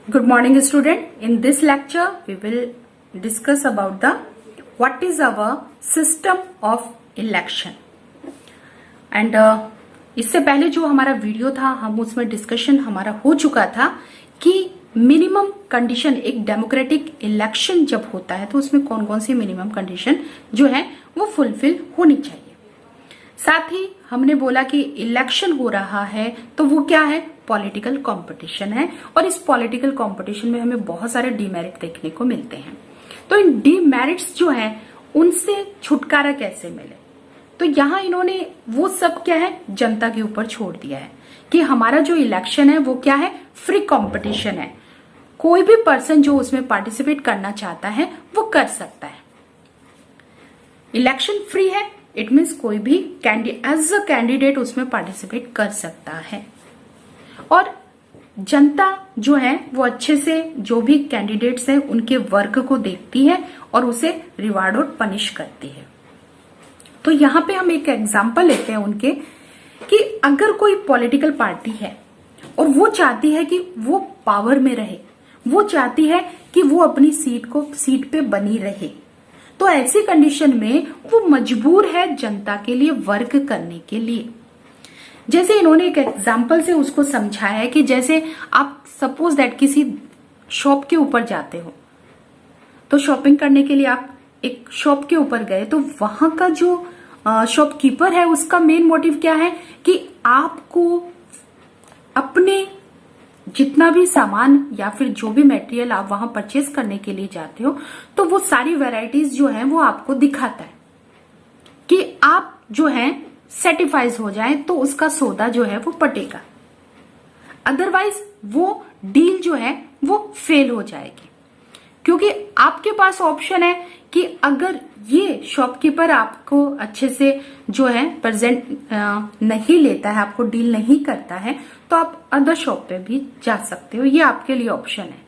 Good morning, student. In this lecture, we will discuss about the what is our system of election. And इससे पहले जो हमारा video था, हम उसमें डिस्कशन हमारा हो चुका था कि मिनिमम कंडीशन एक डेमोक्रेटिक इलेक्शन जब होता है तो उसमें कौन कौन सी मिनिमम कंडीशन जो है वो फुलफिल होनी चाहिए। साथ ही हमने बोला कि इलेक्शन हो रहा है तो वो क्या है, पॉलिटिकल कंपटीशन है, और इस पॉलिटिकल कंपटीशन में हमें बहुत सारे डीमेरिट देखने को मिलते हैं। तो इन डीमेरिट्स जो है उनसे छुटकारा कैसे मिले, तो यहाँ इन्होंने वो सब क्या है जनता के ऊपर छोड़ दिया है कि हमारा जो इलेक्शन है वो क्या है, फ्री कंपटीशन है। कोई भी पर्सन जो उसमें पार्टिसिपेट करना चाहता है वो कर सकता है। इलेक्शन फ्री है, इट मीन्स कोई भी एज अ कैंडिडेट उसमें पार्टिसिपेट कर सकता है, और जनता जो है वो अच्छे से जो भी कैंडिडेट्स हैं उनके वर्क को देखती है और उसे रिवार्ड और पनिश करती है। तो यहाँ पे हम एक एग्जांपल लेते हैं उनके कि अगर कोई पॉलिटिकल पार्टी है और वो चाहती है कि वो पावर में रहे, वो चाहती है कि वो अपनी सीट पे बनी रहे, तो ऐसी कंडीशन में वो मजबूर है जनता के लिए वर्क करने के लिए। जैसे इन्होंने एक एग्जाम्पल से उसको समझाया है कि जैसे आप सपोज दैट किसी शॉप के ऊपर जाते हो, तो शॉपिंग करने के लिए आप एक शॉप के ऊपर गए, तो वहां का जो शॉपकीपर है उसका मेन मोटिव क्या है कि आपको अपने जितना भी सामान या फिर जो भी मटेरियल आप वहां परचेज करने के लिए जाते हो तो वो सारी वैरायटीज जो है वो आपको दिखाता है कि आप जो है सेटिस्फाइज हो जाए तो उसका सौदा जो है वो पटेगा, अदरवाइज वो डील जो है वो फेल हो जाएगी। क्योंकि आपके पास ऑप्शन है कि अगर ये शॉपकीपर आपको अच्छे से जो है प्रेजेंट नहीं लेता है, आपको डील नहीं करता है, तो आप अदर शॉप पे भी जा सकते हो, ये आपके लिए ऑप्शन है।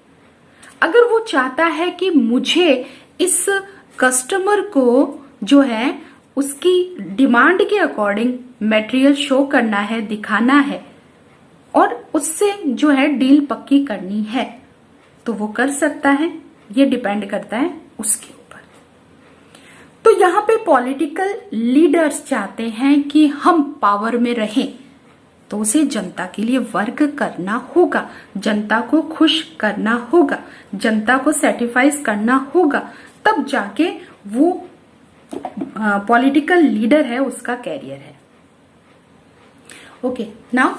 अगर वो चाहता है कि मुझे इस कस्टमर को जो है उसकी डिमांड के अकॉर्डिंग मटेरियल शो करना है, दिखाना है और उससे जो है डील पक्की करनी है, तो वो कर सकता है। ये डिपेंड करता है उसके ऊपर। तो यहाँ पे पॉलिटिकल लीडर्स चाहते हैं कि हम पावर में रहें, तो उसे जनता के लिए वर्क करना होगा, जनता को खुश करना होगा, जनता को सेटिस्फाइज करना होगा, तब जाके वो पॉलिटिकल लीडर है, उसका कैरियर है। Okay, now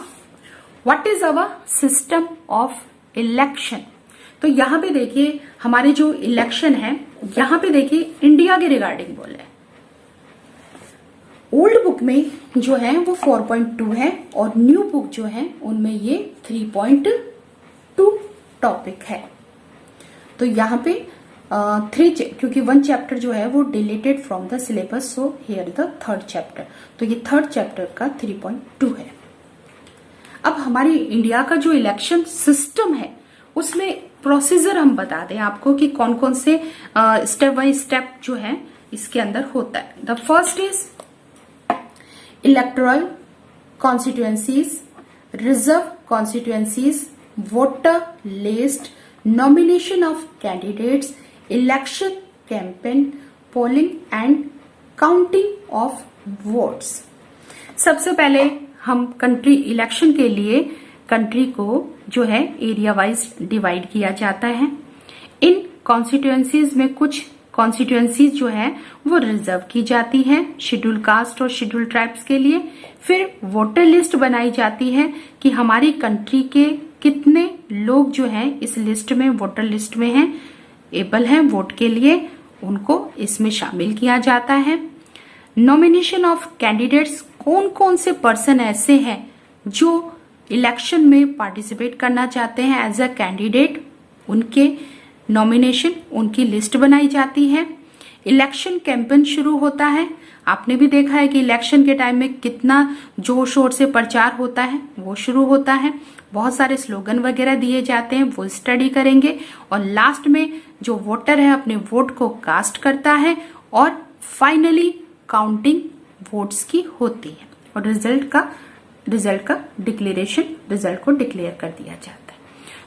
what is our system of election. तो यहाँ पे देखिए हमारे जो इलेक्शन है, यहाँ पे देखिए इंडिया के रिगार्डिंग बोले, ओल्ड बुक में जो है वो 4.2 है और न्यू बुक जो है उनमें ये 3.2 टॉपिक है। तो यहाँ पे क्योंकि 1 चैप्टर जो है वो deleted from the syllabus, so here the 3rd chapter, तो ये 3rd चैप्टर का 3.2 है। अब हमारी इंडिया का जो इलेक्शन सिस्टम है उसमें प्रोसीजर हम बता दें आपको कि कौन कौन से स्टेप बाय स्टेप जो है इसके अंदर होता है। The first is electoral constituencies, reserve constituencies, voter list, nomination of candidates, election campaign, polling and counting of votes. सबसे पहले हम कंट्री इलेक्शन के लिए कंट्री को जो है एरिया वाइज डिवाइड किया जाता है। इन कॉन्स्टिट्यूएंसीज में कुछ कॉन्स्टिट्यूएंसीज जो है वो रिजर्व की जाती है शेड्यूल कास्ट और शेड्यूल ट्राइब्स के लिए। फिर वोटर लिस्ट बनाई जाती है कि हमारी कंट्री के कितने लोग जो हैं इस लिस्ट में, वोटर लिस्ट में हैं, एबल हैं वोट के लिए, उनको इसमें शामिल किया जाता है। नॉमिनेशन ऑफ कैंडिडेट्स, कौन कौन से पर्सन ऐसे हैं जो इलेक्शन में पार्टिसिपेट करना चाहते हैं एज अ कैंडिडेट, उनके नॉमिनेशन, उनकी लिस्ट बनाई जाती है। इलेक्शन कैंपेन शुरू होता है। आपने भी देखा है कि इलेक्शन के टाइम में कितना जोर शोर से प्रचार होता है, वो शुरू होता है। बहुत सारे स्लोगन वगैरह दिए जाते हैं, वो स्टडी करेंगे। और लास्ट में जो वोटर है अपने वोट को कास्ट करता है और फाइनली काउंटिंग वोट्स की होती है और रिजल्ट का डिक्लेरेशन, रिजल्ट को डिक्लेयर कर दिया जाता है।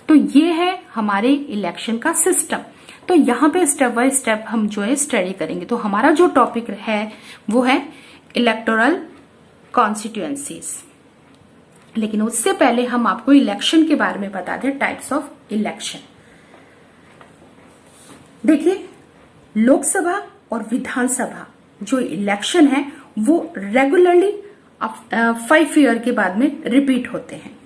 तो ये है हमारे इलेक्शन का सिस्टम। तो यहाँ पे स्टेप बाय स्टेप हम जो है स्टडी करेंगे। तो हमारा जो टॉपिक है वो है इलेक्टोरल कॉन्स्टिट्यूएंसीज। लेकिन उससे पहले हम आपको इलेक्शन के बारे में बता दें, टाइप्स ऑफ इलेक्शन। देखिए, लोकसभा और विधानसभा जो इलेक्शन है वो रेगुलरली 5 ईयर के बाद में रिपीट होते हैं।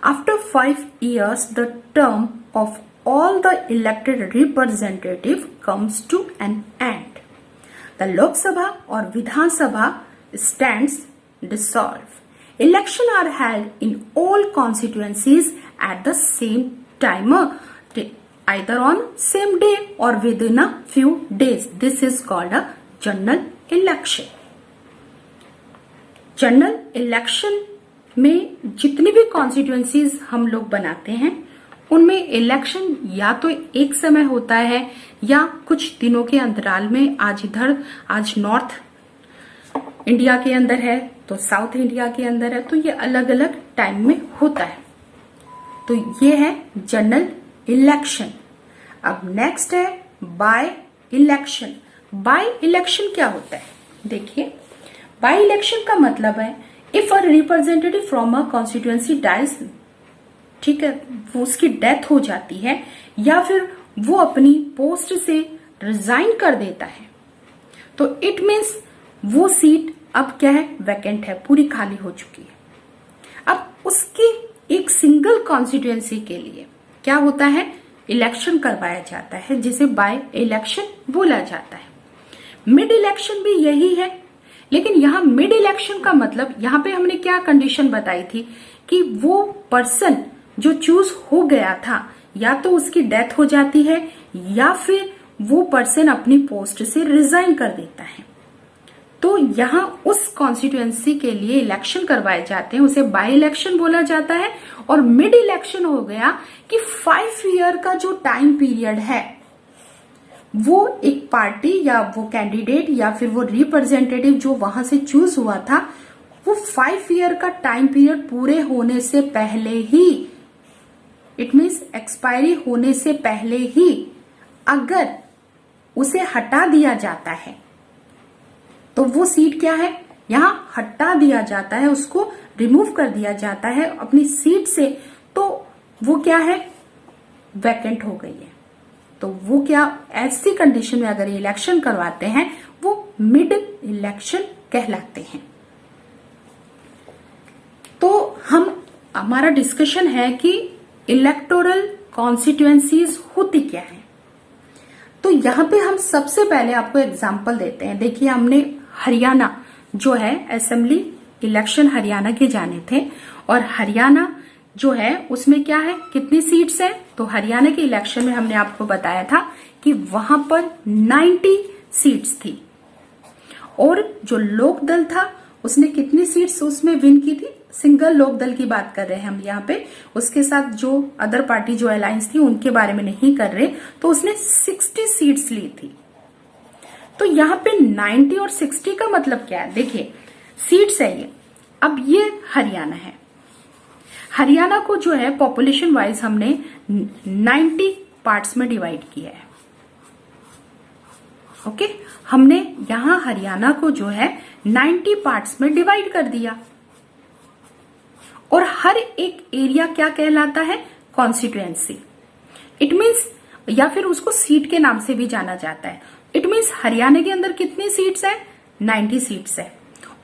After 5 years the term of all the elected representative comes to an end. The Lok Sabha or Vidhan Sabha stands dissolved. Elections are held in all constituencies at the same time, either on same day or within a few days. This is called a general election. General election में जितनी भी constituencies हम लोग बनाते हैं उनमें election या तो एक समय होता है या कुछ दिनों के अंतराल में, आज इधर, आज नॉर्थ इंडिया के अंदर है तो साउथ इंडिया के अंदर है, तो ये अलग अलग टाइम में होता है। तो ये है जनरल इलेक्शन। अब नेक्स्ट है बाय इलेक्शन। बाय इलेक्शन क्या होता है? देखिए, बाय इलेक्शन का मतलब है if a representative from a constituency dies, ठीक है, वो उसकी डेथ हो जाती है या फिर वो अपनी पोस्ट से रिजाइन कर देता है, तो इट मीन्स वो सीट अब क्या है, वैकेंट है, पूरी खाली हो चुकी है। अब उसकी एक सिंगल कॉन्स्टिट्यूएंसी के लिए क्या होता है, इलेक्शन करवाया जाता है, जिसे बाय इलेक्शन बोला जाता है। मिड इलेक्शन भी यही है, लेकिन यहां मिड इलेक्शन का मतलब, यहां पे हमने क्या कंडीशन बताई थी कि वो पर्सन जो चूज हो गया था या तो उसकी डेथ हो जाती है या फिर वो पर्सन अपनी पोस्ट से रिजाइन कर देता है। तो यहां उस कॉन्स्टिट्यूएंसी के लिए इलेक्शन करवाए जाते हैं, उसे बाय इलेक्शन बोला जाता है। और मिड इलेक्शन हो गया कि 5 ईयर का जो टाइम पीरियड है वो एक पार्टी या वो कैंडिडेट या फिर वो रिप्रेजेंटेटिव जो वहां से चूज हुआ था, वो 5 ईयर का टाइम पीरियड पूरे होने से पहले ही, इट मीन्स एक्सपायरी होने से पहले ही अगर उसे हटा दिया जाता है तो वो सीट क्या है, यहां हटा दिया जाता है, उसको रिमूव कर दिया जाता है अपनी सीट से, तो वो क्या है, वैकेंट हो गई है। तो वो क्या, ऐसी कंडीशन में अगर इलेक्शन करवाते हैं वो मिड इलेक्शन कहलाते हैं। तो हमारा डिस्कशन है कि इलेक्टोरल कॉन्स्टिट्यूएंसीज होती क्या है। तो यहां पे हम सबसे पहले आपको एग्जांपल देते हैं। देखिए, हमने हरियाणा जो है असेंबली इलेक्शन हरियाणा के जाने थे, और हरियाणा जो है उसमें क्या है, कितनी सीट्स है, तो हरियाणा के इलेक्शन में हमने आपको बताया था कि वहां पर 90 सीट्स थी। और जो लोकदल था उसने कितनी सीट्स उसमें विन की थी, सिंगल लोकदल की बात कर रहे हैं हम यहाँ पे, उसके साथ जो अदर पार्टी जो अलायंस थी उनके बारे में नहीं कर रहे, तो उसने 60 सीट्स ली थी। तो यहाँ पे 90 और 60 का मतलब क्या है, देखिए सीट्स है ये। अब ये हरियाणा है, हरियाणा को जो है पॉपुलेशन वाइज हमने 90 पार्ट्स में डिवाइड किया है। ओके, हमने यहां हरियाणा को जो है 90 पार्ट्स में डिवाइड कर दिया, और हर एक एरिया क्या कहलाता है, कॉन्स्टिट्यूएंसी। इट मीन्स, या फिर उसको सीट के नाम से भी जाना जाता है। इट मीन्स हरियाणा के अंदर कितनी सीट्स है, 90 सीट्स है।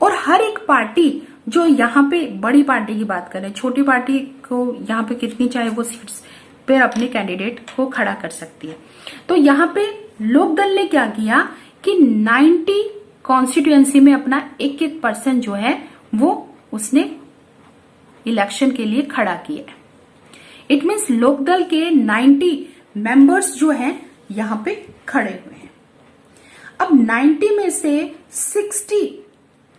और हर एक पार्टी जो यहाँ पे बड़ी पार्टी की बात करें, छोटी पार्टी को यहाँ पे कितनी चाहे वो सीट्स पे अपने कैंडिडेट को खड़ा कर सकती है। तो यहाँ पे लोकदल ने क्या किया कि 90 कॉन्स्टिट्यूएंसी में अपना 1-1% जो है वो उसने इलेक्शन के लिए खड़ा किया है। इट मीन्स लोकदल के 90 मेंबर्स जो हैं यहाँ पे खड़े हुए हैं। अब 90 में से 60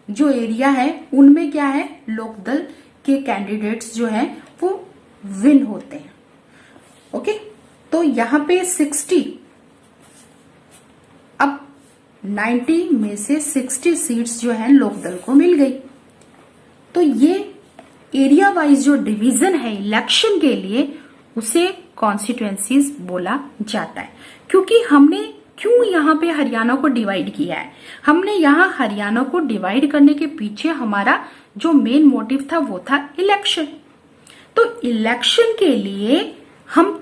जो एरिया है उनमें क्या है, लोकदल के कैंडिडेट्स जो हैं वो विन होते हैं। ओके, तो यहाँ पे 60, अब 90 में से 60 सीट्स जो है लोकदल को मिल गई। तो ये एरिया वाइज जो डिवीजन है इलेक्शन के लिए उसे कॉन्स्टिट्यूएंसीज बोला जाता है। क्योंकि हमने क्यों यहाँ पे हरियाणा को डिवाइड किया है, हमने यहाँ हरियाणा को डिवाइड करने के पीछे हमारा जो मेन मोटिव था वो था इलेक्शन। तो इलेक्शन के लिए हम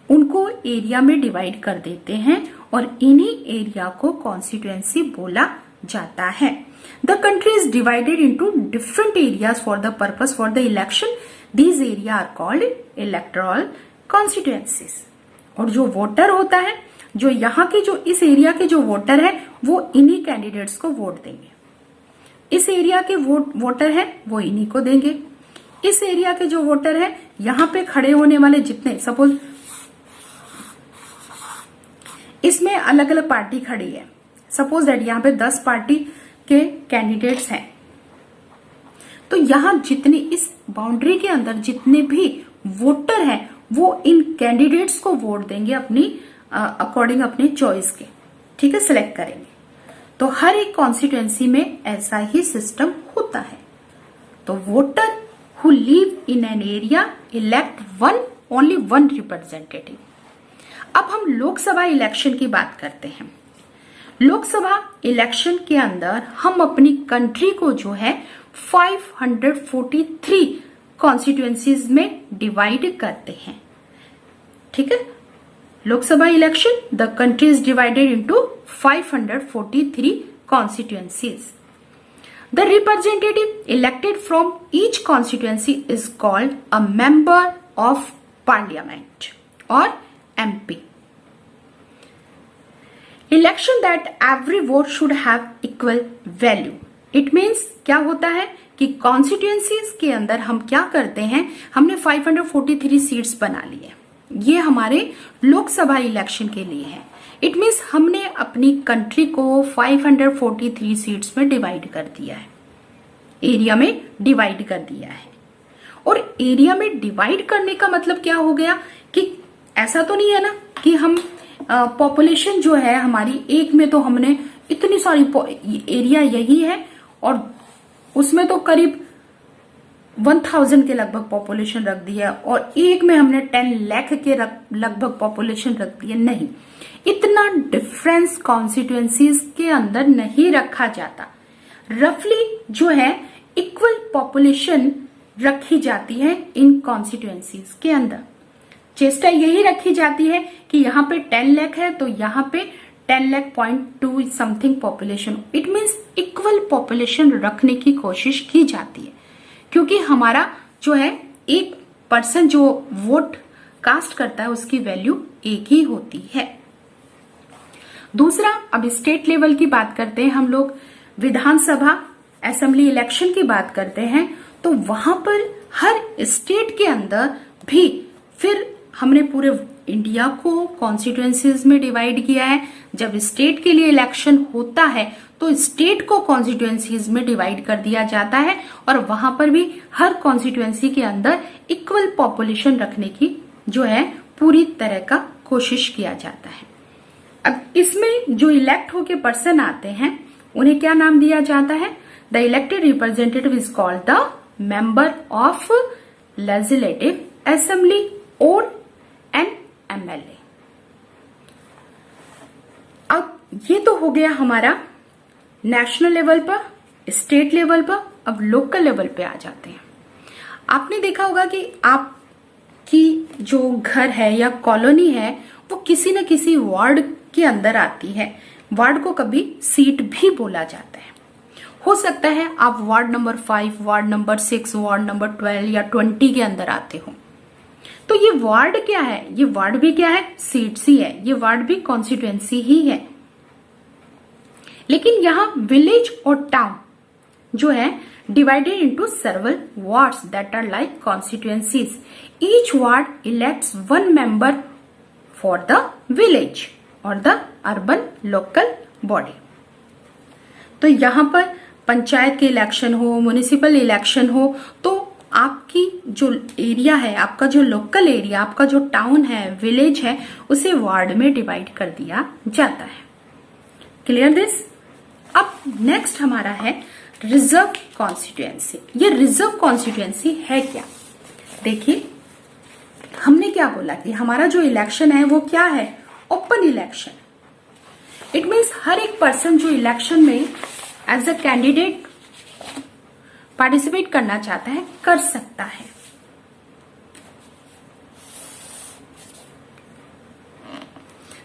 उनको एरिया में डिवाइड कर देते हैं और इन्हीं एरिया को कॉन्स्टिट्यूएंसी बोला जाता है। The country is divided into different areas for the purpose for the election. These area are called electoral constituencies. और जो वोटर होता है, जो यहाँ के जो इस एरिया के जो वोटर है, वो इन्हीं कैंडिडेट्स को वोट देंगे। इस एरिया के वोटर है वो इन्हीं को देंगे। इस एरिया के जो वोटर है, यहाँ पे खड़े होने वाले जितने, सपोज इसमें अलग अलग पार्टी खड़ी है, सपोज दैट यहाँ पे 10 पार्टी के कैंडिडेट्स हैं, तो यहाँ जितने इस बाउंड्री के अंदर जितने भी वोटर हैं वो इन कैंडिडेट्स को वोट देंगे अपनी अकॉर्डिंग अपने चॉइस के, ठीक है, सिलेक्ट करेंगे। तो हर एक कॉन्स्टिट्यूएंसी में ऐसा ही सिस्टम होता है। तो voter who live in an area elect only one representative. अब हम लोकसभा इलेक्शन की बात करते हैं। लोकसभा इलेक्शन के अंदर हम अपनी कंट्री को जो है 543 कॉन्स्टिट्यूएंसीज में डिवाइड करते हैं, ठीक है। Lok Sabha election, the country is divided into 543 constituencies. The representative elected from each constituency is called a member of parliament or MP. Election that every vote should have equal value. It means क्या होता है कि constituencies के अंदर हम क्या करते हैं, हमने 543 सीट्स बना ली है, ये हमारे लोकसभा इलेक्शन के लिए है। इट मीन्स हमने अपनी कंट्री को 543 सीट्स में डिवाइड कर दिया है, एरिया में डिवाइड कर दिया है। और एरिया में डिवाइड करने का मतलब क्या हो गया कि ऐसा तो नहीं है ना कि हम पॉपुलेशन जो है हमारी एक में तो हमने इतनी सारी एरिया यही है और उसमें तो करीब 1000 के लगभग पॉपुलेशन रख दी है और एक में हमने 10 लाख के लगभग पॉपुलेशन रख दी है। नहीं, इतना डिफरेंस कॉन्स्टिट्यूएंसीज के अंदर नहीं रखा जाता। रफली जो है इक्वल पॉपुलेशन रखी जाती है इन कॉन्स्टिट्यूएंसीज के अंदर। चेष्टा यही रखी जाती है कि यहाँ पे 10 लाख है तो यहाँ पे 10.2 something population. It means equal population रखने की कोशिश की जाती है, क्योंकि हमारा जो है 1% जो वोट कास्ट करता है उसकी वैल्यू एक ही होती है। दूसरा, अब स्टेट लेवल की बात करते हैं हम लोग, विधानसभा असेंबली इलेक्शन की बात करते हैं, तो वहां पर हर स्टेट के अंदर भी फिर हमने पूरे इंडिया को कॉन्स्टिट्यूएंसीज में डिवाइड किया है। जब स्टेट के लिए इलेक्शन होता है तो स्टेट को कॉन्स्टिट्यूएंसीज में डिवाइड कर दिया जाता है और वहां पर भी हर कॉन्स्टिट्यूएंसी के अंदर इक्वल पॉपुलेशन रखने की जो है पूरी तरह का कोशिश किया जाता है। अब इसमें जो इलेक्ट होके पर्सन आते हैं उन्हें क्या नाम दिया जाता है? The elected representative is called the member of legislative assembly और एन MLA। अब ये तो हो गया हमारा नेशनल लेवल पर, स्टेट लेवल पर। अब लोकल लेवल पे आ जाते हैं। आपने देखा होगा कि आपकी जो घर है या कॉलोनी है वो किसी न किसी वार्ड के अंदर आती है। वार्ड को कभी सीट भी बोला जाता है। हो सकता है आप ward number 5, ward number 6, ward number 12 या 20 के अंदर आते हो। तो ये वार्ड क्या है? ये वार्ड भी क्या है? सीट्स ही है। ये वार्ड भी कॉन्स्टिट्यूएंसी ही है। लेकिन यहां विलेज और टाउन जो है divided into several wards that are like constituencies. Each ward elects one member for the village और द अर्बन लोकल बॉडी। तो यहां पर पंचायत के इलेक्शन हो, म्युनिसिपल इलेक्शन हो, तो आपकी जो एरिया है, आपका जो लोकल एरिया, आपका जो टाउन है, विलेज है, उसे वार्ड में डिवाइड कर दिया जाता है। Clear this? अब नेक्स्ट हमारा है रिजर्व कॉन्स्टिट्यूएंसी। ये रिजर्व कॉन्स्टिट्यूएंसी है क्या? देखिए, हमने क्या बोला कि हमारा जो इलेक्शन है वो क्या है, ओपन इलेक्शन। इट मीन्स हर एक पर्सन जो इलेक्शन में एज अ कैंडिडेट पार्टिसिपेट करना चाहता है कर सकता है।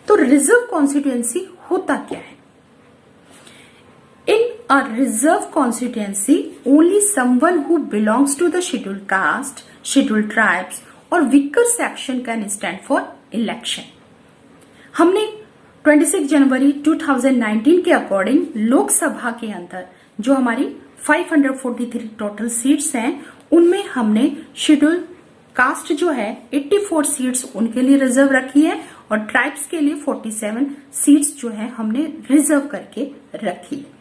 तो रिजर्व कॉन्स्टिट्यूएंसी होता क्या है? In a reserve constituency only someone who belongs to the scheduled caste, scheduled tribes और weaker section can stand for election. हमने 26 जनवरी 2019 के अकॉर्डिंग लोकसभा के अंदर जो हमारी 543 टोटल सीट्स हैं उनमें हमने शेड्यूल कास्ट जो है 84 सीट्स उनके लिए रिजर्व रखी है और ट्राइब्स के लिए 47 सीट्स जो है हमने रिजर्व करके रखी है।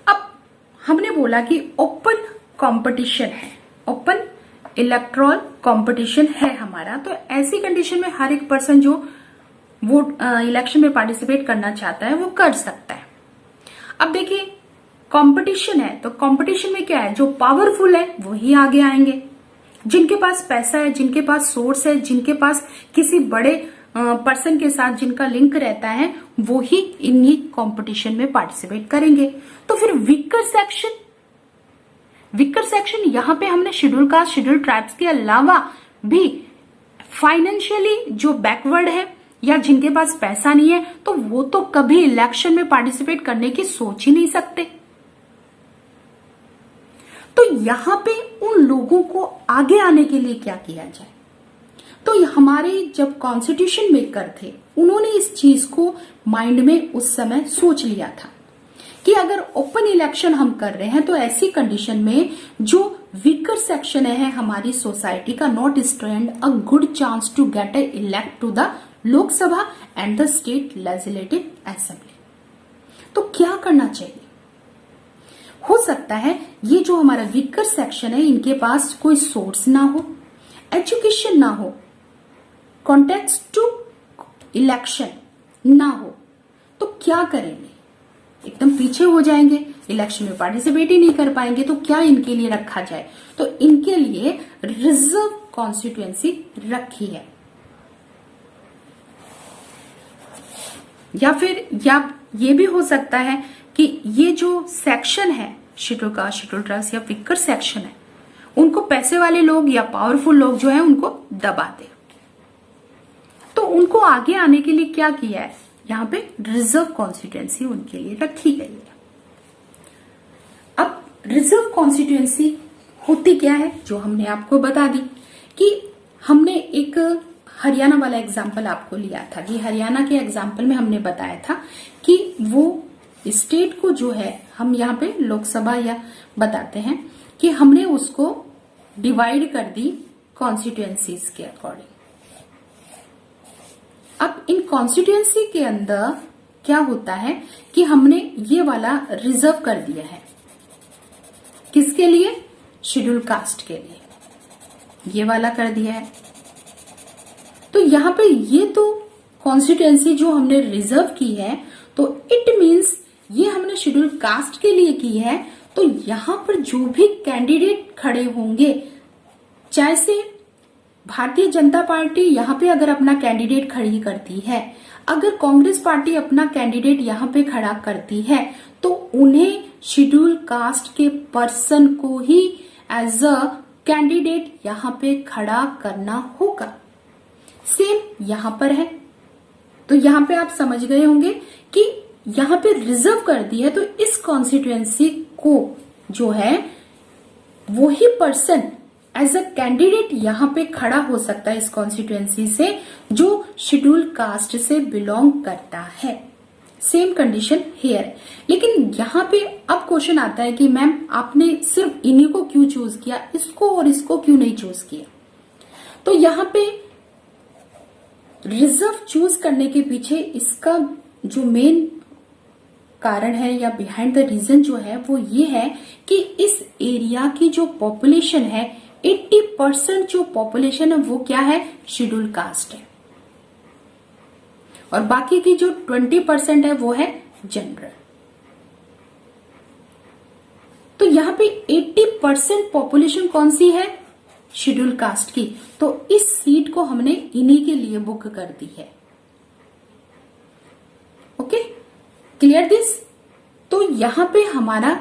अब हमने बोला कि ओपन कंपटीशन है, ओपन इलेक्टोरल कंपटीशन है हमारा, तो ऐसी कंडीशन में हर एक पर्सन जो वोट इलेक्शन में पार्टिसिपेट करना चाहता है वो कर सकता है। अब देखिए कंपटीशन है तो कंपटीशन में क्या है, जो पावरफुल है वही आगे आएंगे, जिनके पास पैसा है, जिनके पास सोर्स है, जिनके पास किसी बड़े पर्सन के साथ जिनका लिंक रहता है वो ही इन्हीं कंपटीशन में पार्टिसिपेट करेंगे। तो फिर वीकर सेक्शन यहां पे हमने शेड्यूल कास्ट, शेड्यूल ट्राइब्स के अलावा भी फाइनेंशियली जो बैकवर्ड है या जिनके पास पैसा नहीं है तो वो तो कभी इलेक्शन में पार्टिसिपेट करने की सोच ही नहीं सकते। तो यहां पे उन लोगों को आगे आने के लिए क्या किया जाए? तो हमारे जब कॉन्स्टिट्यूशन मेकर थे उन्होंने इस चीज को माइंड में उस समय सोच लिया था कि अगर ओपन इलेक्शन हम कर रहे हैं तो ऐसी कंडीशन में जो वीकर सेक्शन है हमारी सोसाइटी का not stand a good chance to get a elect to the Lok Sabha and the state legislative assembly. तो क्या करना चाहिए? हो सकता है ये जो हमारा वीकर सेक्शन है इनके पास कोई सोर्स ना हो, एजुकेशन ना हो, कॉन्टेक्ट टू इलेक्शन ना हो, तो क्या करेंगे? एकदम पीछे हो जाएंगे, इलेक्शन में पार्टिसिपेट ही नहीं कर पाएंगे। तो क्या इनके लिए रखा जाए? तो इनके लिए रिजर्व कॉन्स्टिट्यूएंसी रखी है, या फिर ये भी हो सकता है कि ये जो सेक्शन है शेड्यूल कास्ट, शेड्यूल ट्राइब्स या वीकर सेक्शन है उनको पैसे वाले लोग या पावरफुल लोग जो है उनको दबा दे। तो उनको आगे आने के लिए क्या किया है, यहाँ पे रिजर्व कॉन्स्टिट्यूएंसी उनके लिए रखी गई है। अब रिजर्व कॉन्स्टिट्यूएंसी होती क्या है जो हमने आपको बता दी कि हमने एक हरियाणा वाला एग्जाम्पल आपको लिया था कि हरियाणा के एग्जाम्पल में हमने बताया था कि वो स्टेट को जो है हम यहाँ पे लोकसभा या बताते हैं कि हमने उसको डिवाइड कर दी कॉन्स्टिट्यूएंसीज के अकॉर्डिंग। अब इन कॉन्स्टिट्यूएंसी के अंदर क्या होता है कि हमने ये वाला रिजर्व कर दिया है, किसके लिए? शेड्यूल कास्ट के लिए ये वाला कर दिया है। तो यहाँ पे ये तो कॉन्स्टिट्यूएंसी जो हमने रिजर्व की है तो इट मीन्स ये हमने शेड्यूल कास्ट के लिए की है। तो यहाँ पर जो भी कैंडिडेट खड़े होंगे, चाहे से भारतीय जनता पार्टी यहाँ पे अगर अपना कैंडिडेट खड़ी करती है, अगर कांग्रेस पार्टी अपना कैंडिडेट यहाँ पे खड़ा करती है तो उन्हें शेड्यूल कास्ट के पर्सन को ही एज अ कैंडिडेट यहाँ पे खड़ा करना होगा। सेम यहाँ पर है। तो यहाँ पे आप समझ गए होंगे कि यहाँ पे रिजर्व कर दी है तो इस कॉन्स्टिट्यूएंसी को जो है वो ही पर्सन एज अ कैंडिडेट यहाँ पे खड़ा हो सकता है इस कॉन्स्टिट्यूएंसी से जो शेड्यूल कास्ट से बिलोंग करता है। Same condition here. लेकिन यहाँ पे अब क्वेश्चन आता है कि मैम आपने सिर्फ इन्हीं को क्यों चूज किया, इसको और इसको क्यों नहीं चूज किया? तो यहाँ पे रिजर्व चूज करने के पीछे इसका जो मेन कारण है या बिहाइंड द रीजन जो है वो ये है कि इस एरिया की जो पॉपुलेशन है 80% जो पॉपुलेशन है वो क्या है? शेड्यूल कास्ट है और बाकी की जो 20% है वो है जनरल। तो यहाँ पे 80% पॉपुलेशन कौन सी है? शेड्यूल कास्ट की, तो इस सीट को हमने इन्हीं के लिए बुक कर दी है। Okay, clear this. तो यहां पे हमारा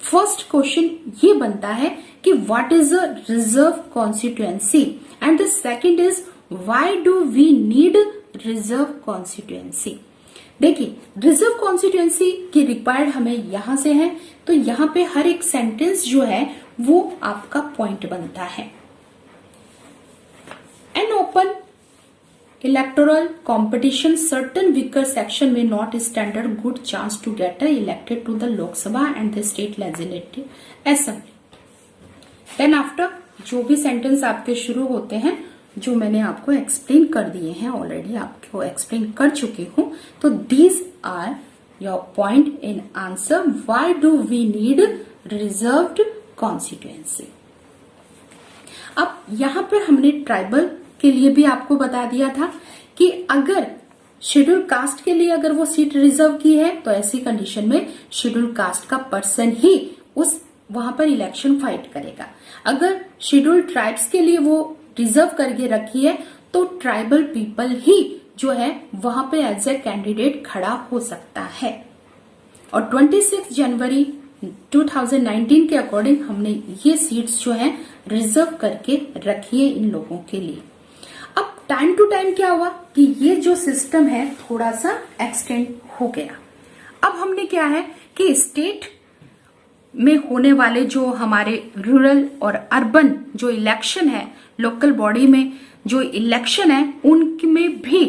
फर्स्ट क्वेश्चन ये बनता है कि what is a reserve constituency, and the second is why do we need reserve constituency. देखिए, रिजर्व कॉन्स्टिट्यूएंसी की रिक्वायर्ड हमें यहां से है, तो यहां पे हर एक सेंटेंस जो है वो आपका पॉइंट बनता है। An open electoral competition, certain weaker section may not stand a good chance to get elected to the Lok Sabha and the state legislative assembly. Then after जो भी सेंटेंस आपके शुरू होते हैं, जो मैंने आपको एक्सप्लेन कर दिए हैं, ऑलरेडी आपको एक्सप्लेन कर चुकी हूं, तो these are your point in answer why do we need reserved constituency. अब यहां पर हमने ट्राइबल के लिए भी आपको बता दिया था कि अगर शेड्यूल कास्ट के लिए अगर वो सीट रिजर्व की है, तो ऐसी कंडीशन में शेड्यूल कास्ट का पर्सन ही उस वहां पर इलेक्शन फाइट करेगा। अगर शेड्यूल ट्राइब्स के लिए वो रिजर्व करके रखी है, तो ट्राइबल पीपल ही जो है वहां पे एज ए कैंडिडेट खड़ा हो सकता है। और 26 जनवरी 2019 के अकॉर्डिंग हमने ये सीट्स जो है रिजर्व करके रखी है इन लोगों के लिए। अब टाइम टू टाइम क्या हुआ कि ये जो सिस्टम है थोड़ा सा एक्सटेंड हो गया। अब हमने क्या है कि स्टेट में होने वाले जो हमारे रूरल और अर्बन जो इलेक्शन है, लोकल बॉडी में जो इलेक्शन है, उनमें भी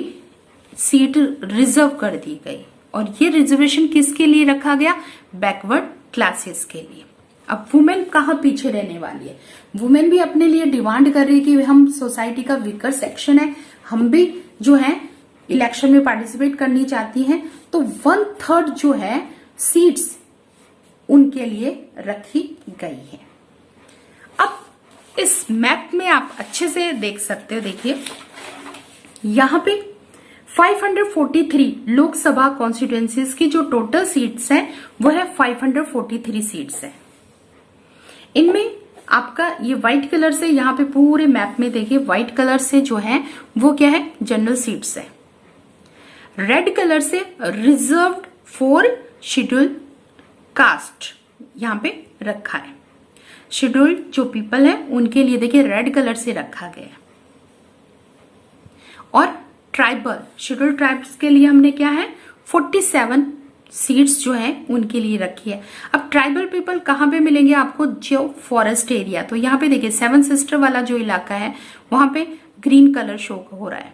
सीट रिजर्व कर दी गई। और ये रिजर्वेशन किसके लिए रखा गया? बैकवर्ड क्लासेस के लिए। अब वुमेन कहाँ पीछे रहने वाली है? वुमेन भी अपने लिए डिमांड कर रही है कि हम सोसाइटी का वीकर सेक्शन है, हम भी जो है इलेक्शन में पार्टिसिपेट करनी चाहती हैं, तो 1/3 जो है सीट्स उनके लिए रखी गई है। अब इस मैप में आप अच्छे से देख सकते हो, देखिए यहां पे 543 लोकसभा कॉन्स्टिट्यूएंसीज की जो टोटल सीट्स हैं वो है 543 सीट्स है। इनमें आपका ये व्हाइट कलर से यहाँ पे पूरे मैप में देखिए व्हाइट कलर से जो है वो क्या है? जनरल सीट्स है। रेड कलर से रिजर्व्ड फॉर शेड्यूल कास्ट यहाँ पे रखा है। शेड्यूल्ड जो पीपल है उनके लिए देखिए रेड कलर से रखा गया है। और ट्राइबल शेड्यूल ट्राइब्स के लिए हमने क्या है 47 सीट्स जो है उनके लिए रखी है। अब ट्राइबल पीपल कहाँ पे मिलेंगे आपको? जो फॉरेस्ट एरिया, तो यहाँ पे देखिए 7 सिस्टर वाला जो इलाका है वहां पे ग्रीन कलर शो हो रहा है,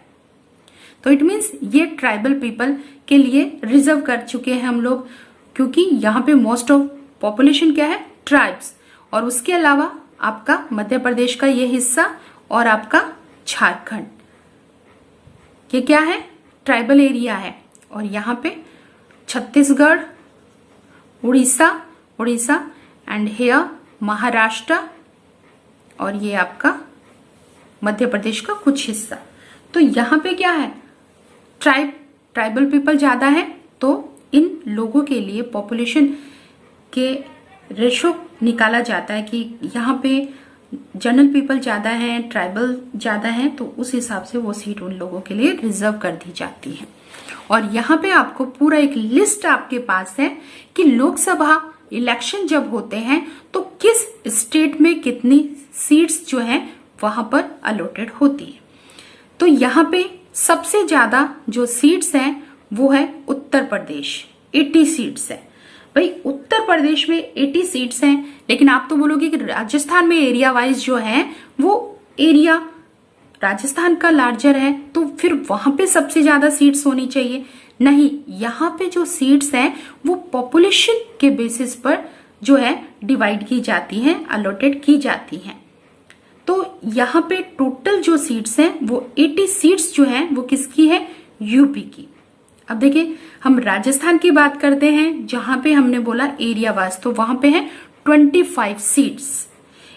तो इट मीन्स ये ट्राइबल पीपल के लिए रिजर्व कर चुके हैं हम लोग, क्योंकि यहाँ पे मोस्ट ऑफ पॉपुलेशन क्या है? ट्राइब्स। और उसके अलावा आपका मध्य प्रदेश का ये हिस्सा और आपका झारखंड, ये क्या है? ट्राइबल एरिया है। और यहाँ पे छत्तीसगढ़, उड़ीसा एंड हेयर महाराष्ट्र, और ये आपका मध्य प्रदेश का कुछ हिस्सा। तो यहाँ पे क्या है? ट्राइबल पीपल ज्यादा है, तो इन लोगों के लिए पॉपुलेशन के रेशो निकाला जाता है कि यहाँ पे जनरल पीपल ज्यादा हैं, ट्राइबल ज्यादा हैं, तो उस हिसाब से वो सीट उन लोगों के लिए रिजर्व कर दी जाती है। और यहाँ पे आपको पूरा एक लिस्ट आपके पास है कि लोकसभा इलेक्शन जब होते हैं तो किस स्टेट में कितनी सीट्स जो है वहां पर अलॉटेड होती है। तो यहाँ पे सबसे ज्यादा जो सीट्स हैं वो है उत्तर प्रदेश, 80 सीट्स है। भाई उत्तर प्रदेश में 80 सीट्स हैं, लेकिन आप तो बोलोगे कि राजस्थान में एरिया वाइज जो है वो एरिया राजस्थान का लार्जर है, तो फिर वहां पे सबसे ज्यादा सीट्स होनी चाहिए। नहीं, यहाँ पे जो सीट्स हैं वो पॉपुलेशन के बेसिस पर जो है डिवाइड की जाती हैं, अलॉटेड की जाती हैं। तो यहाँ पे टोटल जो सीट्स हैं वो 80 सीट्स जो हैं वो किसकी है? यूपी की। अब देखिए हम राजस्थान की बात करते हैं, जहां पे हमने बोला एरिया वाइज, तो वहां पे है 25 सीट्स।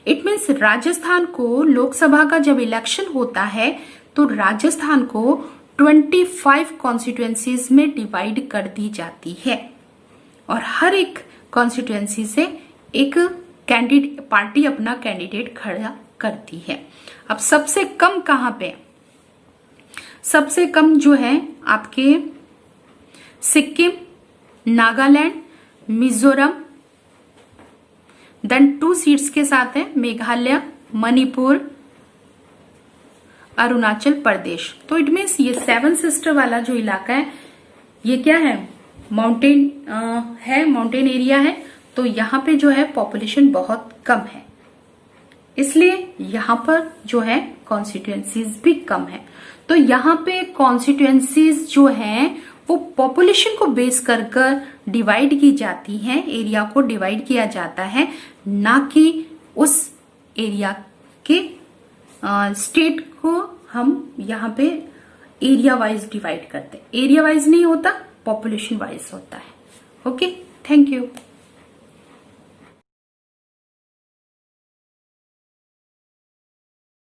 इट मीन्स राजस्थान को लोकसभा का जब इलेक्शन होता है तो राजस्थान को 25 कॉन्स्टिट्यूएंसीज में डिवाइड कर दी जाती है, और हर एक कॉन्स्टिट्यूएंसी से एक कैंडिडेट पार्टी अपना कैंडिडेट खड़ा करती है। अब सबसे कम कहां पे? सबसे कम जो है आपके सिक्किम, नागालैंड, मिजोरम, देन 2 सीट्स के साथ है मेघालय, मणिपुर, अरुणाचल प्रदेश। तो इट मीन्स ये 7 सिस्टर वाला जो इलाका है ये क्या है? माउंटेन है, माउंटेन एरिया है। तो यहाँ पे जो है पॉपुलेशन बहुत कम है, इसलिए यहाँ पर जो है कॉन्स्टिट्यूएंसीज भी कम है। तो यहाँ पे कॉन्स्टिट्यूएंसीज जो हैं वो पॉपुलेशन को बेस कर कर डिवाइड की जाती हैं, एरिया को डिवाइड किया जाता है, ना कि उस एरिया के स्टेट को हम यहाँ पे एरिया वाइज डिवाइड करते हैं। एरिया वाइज नहीं होता, पॉपुलेशन वाइज होता है। Okay, thank you.